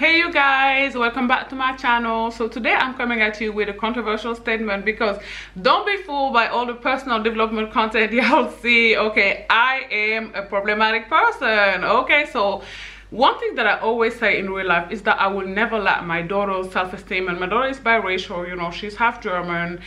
Hey you guys, welcome back to my channel. So today I'm coming at you with a controversial statement because don't be fooled by all the personal development content y'all see. Okay, I am a problematic person. Okay, so one thing that I always say in real life is that I will never let my daughter's self-esteem, and my daughter is biracial, you know, she's half German,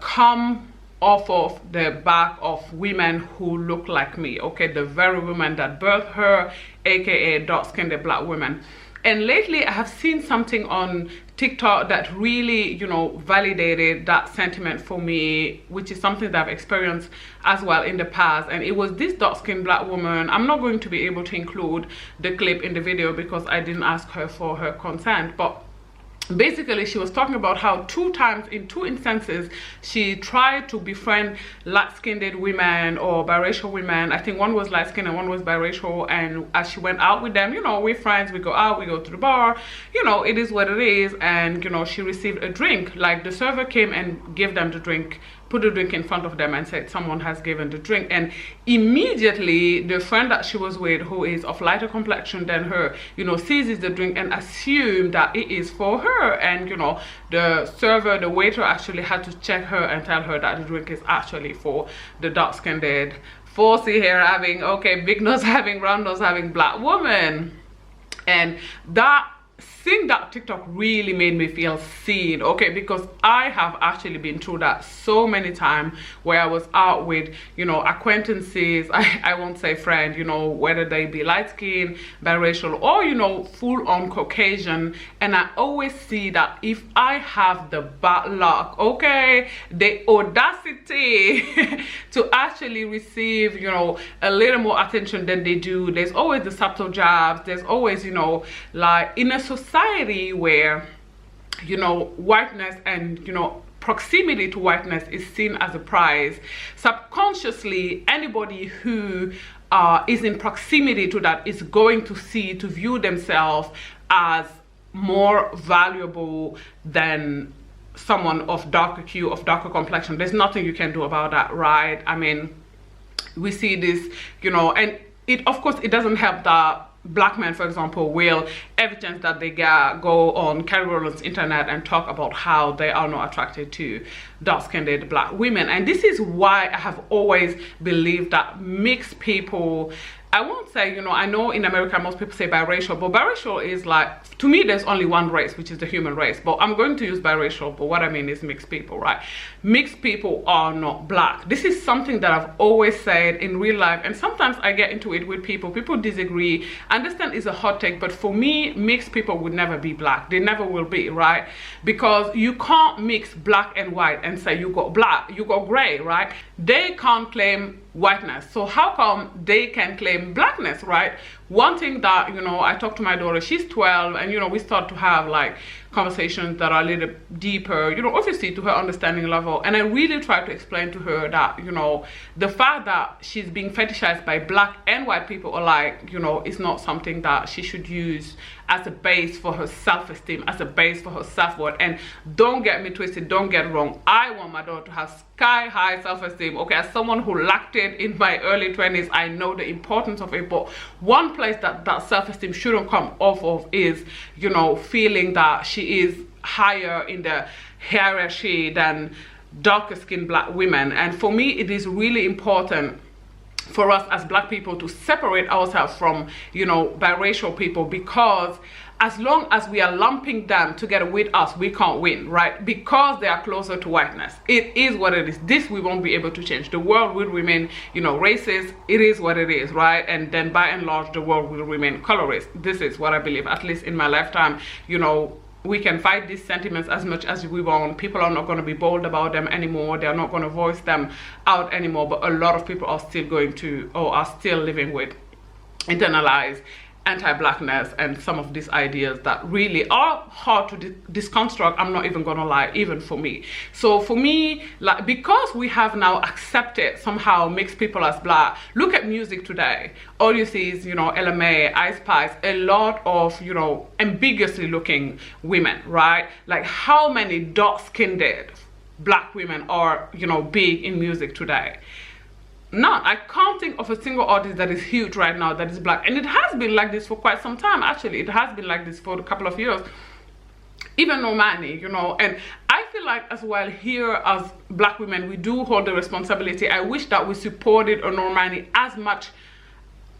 come off of the back of women who look like me. Okay, the very women that birthed her, aka dark-skinned black women. And lately I have seen something on TikTok that really, you know, validated that sentiment for me, which is something that I've experienced as well in the past. And it was this dark-skinned black woman. I'm not going to be able to include the clip in the video because I didn't ask her for her consent, but basically she was talking about how in two instances she tried to befriend light-skinned women or biracial women. I think one was light-skinned and one was biracial, and as she went out with them, you know, we're friends, we go out, we go to the bar, you know, it is what it is. And you know, she received a drink, like the server came and gave them the drink, put the drink in front of them and said someone has given the drink, and immediately the friend that she was with, who is of lighter complexion than her, you know, seizes the drink and assumed that it is for her. And you know, the server, the waiter, actually had to check her and tell her that the drink is actually for the dark-skinned, 4C hair having, okay, big nose having, round nose having black woman. And that seeing that TikTok really made me feel seen, okay, because I have actually been through that so many times where I was out with, you know, acquaintances, I won't say friend, you know, whether they be light-skinned, biracial, or, you know, full-on Caucasian, and I always see that if I have the bad luck, okay, the audacity to actually receive, you know, a little more attention than they do, there's always the subtle jabs, there's always, you know, like in a society where, you know, whiteness and, you know, proximity to whiteness is seen as a prize, subconsciously anybody who is in proximity to that is going to view themselves as more valuable than someone of darker hue, of darker complexion. There's nothing you can do about that, right? I mean, we see this, you know, and it, of course, it doesn't help that black men, for example, will every chance that they get go on Carrie Rowland's internet and talk about how they are not attracted to dark-skinned black women. And this is why I have always believed that mixed people, I won't say, you know, I know in America most people say biracial, but biracial is like, to me there's only one race, which is the human race, but I'm going to use biracial, but what I mean is mixed people, right? Mixed people are not black. This is something that I've always said in real life, and sometimes I get into it with people disagree. I understand it's a hot take, but for me, mixed people would never be black. They never will be, right? Because you can't mix black and white and say you got black, you got gray, right? They can't claim whiteness, so how come they can claim blackness, right? One thing that, you know, I talked to my daughter, she's 12, and you know, we start to have like conversations that are a little deeper, you know, obviously to her understanding level, and I really try to explain to her that, you know, the fact that she's being fetishized by black and white people alike, you know, is not something that she should use as a base for her self-esteem, as a base for her self-worth. And don't get me twisted, don't get wrong, I want my daughter to have sky-high self-esteem, okay? As someone who lacked it in my early 20s, I know the importance of it, but one place that self-esteem shouldn't come off of is, you know, feeling that she is higher in the hierarchy than darker skinned black women. And for me, it is really important for us as black people to separate ourselves from, you know, biracial people, because as long as we are lumping them together with us, we can't win, right? Because they are closer to whiteness. It is what it is. This we won't be able to change. The world will remain, you know, racist. It is what it is, right? And then by and large, the world will remain colorist. This is what I believe, at least in my lifetime. You know, we can fight these sentiments as much as we want. People are not going to be bold about them anymore. They're not going to voice them out anymore. But a lot of people are still going to, or are still living with internalized anti-blackness and some of these ideas that really are hard to deconstruct. I'm not even gonna lie, even for me. So for me, like, because we have now accepted somehow mixed people as black, look at music today. All you see is, you know, LMA, Ice Spice, a lot of, you know, ambiguously looking women, right? Like, how many dark-skinned black women are, you know, big in music today? none. I can't think of a single artist that is huge right now that is black, and it has been like this for quite some time. Actually, it has been like this for a couple of years. Even Normani, you know. And I feel like as well here as black women, we do hold the responsibility. I wish that we supported a Normani as much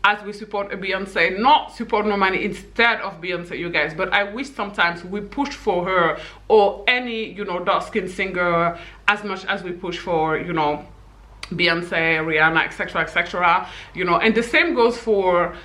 as we support a Beyonce, not support Normani instead of Beyonce, you guys. But I wish sometimes we push for her or any, you know, dark-skinned singer as much as we push for, you know, Beyonce, Rihanna, etc., etc. You know. And the same goes for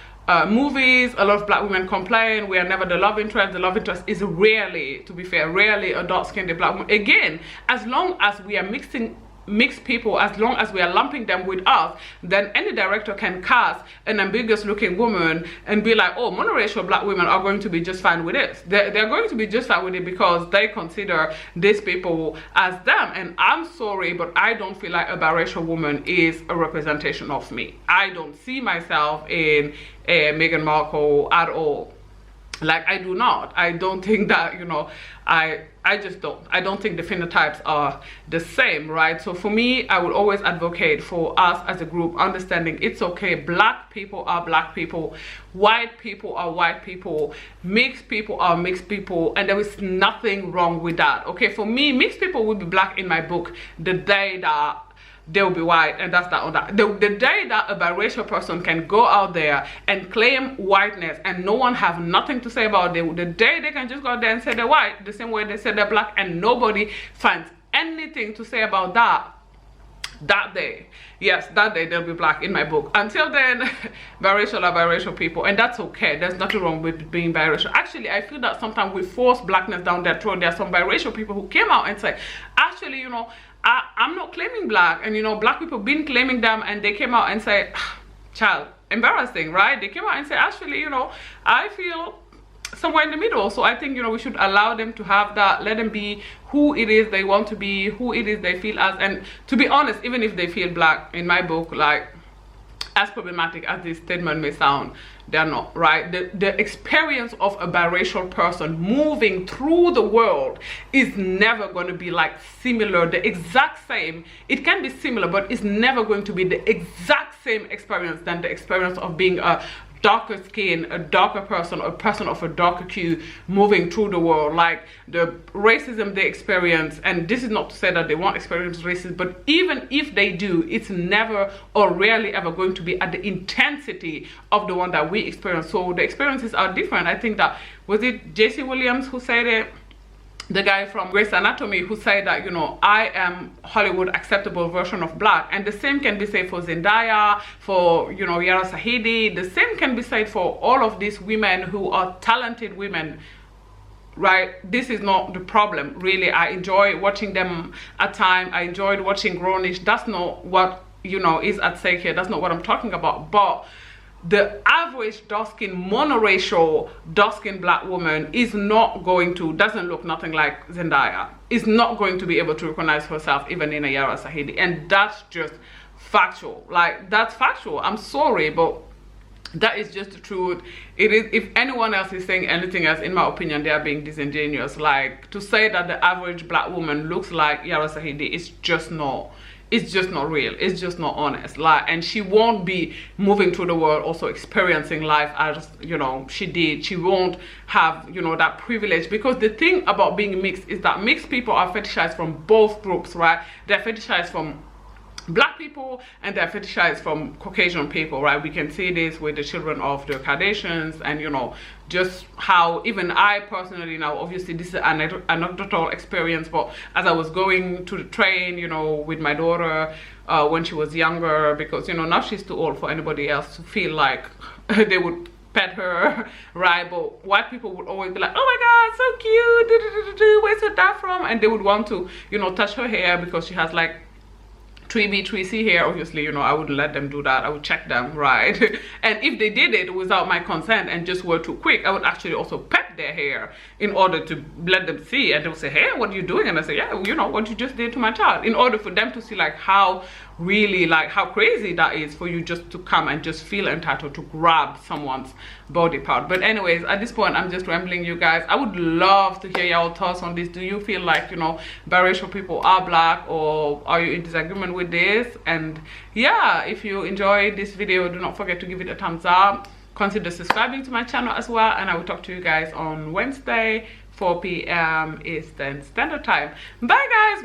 movies. A lot of black women complain we are never the love interest. The love interest is rarely, to be fair, rarely a dark-skinned black woman. Again, as long as we are mixed people, as long as we are lumping them with us, then any director can cast an ambiguous looking woman and be like, oh, monoracial black women are going to be just fine with it. They're going to be just fine with it because they consider these people as them. And I'm sorry, but I don't feel like a biracial woman is a representation of me. I don't see myself in Meghan Markle at all. Like, I do not. I don't think that, you know, I just don't. I don't think the phenotypes are the same, right? So for me, I would always advocate for us as a group understanding it's okay. Black people are black people. White people are white people. Mixed people are mixed people. And there is nothing wrong with that, okay? For me, mixed people will be black in my book the day that they'll be white, and that's that on that. The day that a biracial person can go out there and claim whiteness and no one have nothing to say about it, the day they can just go out there and say they're white the same way they say they're black and nobody finds anything to say about that day, yes, that day they'll be black in my book. Until then, biracial are biracial people, and that's okay. There's nothing wrong with being biracial. Actually, I feel that sometimes we force blackness down their throat. There are some biracial people who came out and say, actually, you know, I'm not claiming black, and you know, black people been claiming them, and they came out and say, child, embarrassing, right? They came out and say, actually, you know, I feel somewhere in the middle. So I think, you know, we should allow them to have that, let them be who it is they want to be, who it is they feel as. And to be honest, even if they feel black, in my book, like, as problematic as this statement may sound, they're not, right? The experience of a biracial person moving through the world is never going to be like similar, the exact same. It can be similar, but it's never going to be the exact same experience than the experience of being a darker skin, a darker person, a person of a darker hue moving through the world. Like the racism they experience, and this is not to say that they won't experience racism, but even if they do, it's never or rarely ever going to be at the intensity of the one that we experience. So the experiences are different. I think that, was it J.C. Williams who said it? The guy from Grey's Anatomy, who said that, you know, I am Hollywood acceptable version of black. And the same can be said for Zendaya, for, you know, Yara Shahidi. The same can be said for all of these women who are talented women, right? This is not the problem, really. I enjoy watching them at times. I enjoyed watching Grownish. That's not what, you know, is at stake here. That's not what I'm talking about. But the average dark-skinned, monoracial, dark-skinned black woman is not going to, doesn't look nothing like Zendaya, is not going to be able to recognize herself even in a Yara Shahidi. And that's just factual. Like, that's factual. I'm sorry, but that is just the truth. It is. If anyone else is saying anything else, in my opinion, they are being disingenuous. Like, to say that the average black woman looks like Yara Shahidi is just not, it's just not real. It's just not honest. Like, and she won't be moving through the world also experiencing life as, you know, she did. She won't have, you know, that privilege, because the thing about being mixed is that mixed people are fetishized from both groups, right? They're fetishized from black people and they're fetishized from Caucasian people, right? We can see this with the children of the Kardashians, and, you know, just how even I personally, now obviously this is an anecdotal experience, but as I was going to the train, you know, with my daughter when she was younger, because, you know, now she's too old for anybody else to feel like they would pet her, right? But white people would always be like, oh my god, so cute, where's her dad from? And they would want to, you know, touch her hair because she has like 3B, 3C hair. Obviously, you know, I wouldn't let them do that. I would check them, right? And if they did it without my consent and just were too quick, I would actually also pet their hair in order to let them see. And they would say, hey, what are you doing? And I say, yeah, you know, what you just did to my child, in order for them to see like how really like how crazy that is for you just to come and just feel entitled to grab someone's body part. But anyways, at this point I'm just rambling, you guys. I would love to hear your thoughts on this. Do you feel like, you know, biracial people are black, or are you in disagreement with this? And yeah, if you enjoyed this video, do not forget to give it a thumbs up. Consider subscribing to my channel as well, and I will talk to you guys on Wednesday 4 p.m. Eastern Standard Time. Bye guys.